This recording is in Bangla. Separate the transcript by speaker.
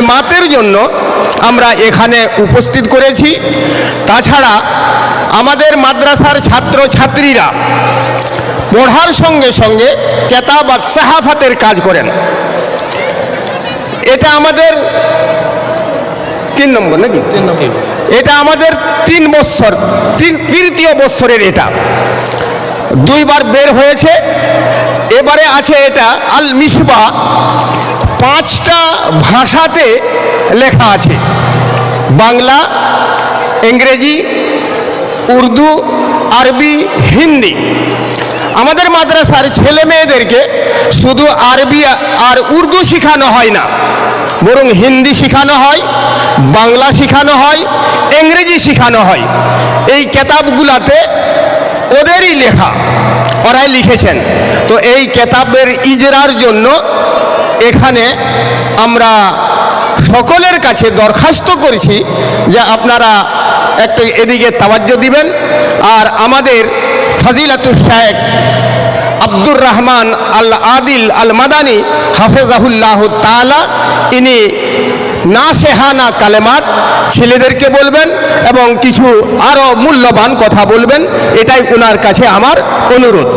Speaker 1: মাতের জন্য আমরা এখানে উপস্থিত করেছি। তাছাড়া আমাদের মাদ্রাসার ছাত্রছাত্রীরা পড়ার সঙ্গে সঙ্গে কেতাবাত সাহাফাতের কাজ করেন। এটা আমাদের 3 নম্বর নাকি? এটা আমাদের 3 বছর, তৃতীয় বছরের এটা 2 বার বের হয়েছে। এবারে আছে এটা আল মিসবাহ, 5টা ভাষাতে লেখা আছে, বাংলা, ইংরেজি, উর্দু, আরবি, হিন্দি। আমাদের মাদ্রাসার ছেলে মেয়েদেরকে শুধু আরবি আর উর্দু শেখানো হয় না, বরং হিন্দি শেখানো হয়, বাংলা শেখানো হয়, ইংরেজি শেখানো হয়। এই কেতাবগুলাতে ওদেরই লেখা, ওরাই লিখেছেন। তো এই কেতাবের ইজরার জন্য এখানে আমরা সকলের কাছে দরখাস্ত করছি যে আপনারা একটু এদিকে তাওয়াজ্জু দিবেন। আর আমাদের ফজিলাতুল শেখ আব্দুর রহমান আল আদিল আল মাদানী হাফেজাহুল্লাহ তাআলা, ইনি নাসেহানা কালেমাত ছেলেদেরকে বলবেন এবং কিছু আরও মূল্যবান কথা বলবেন। এটাই ওনার কাছে আমার অনুরোধ।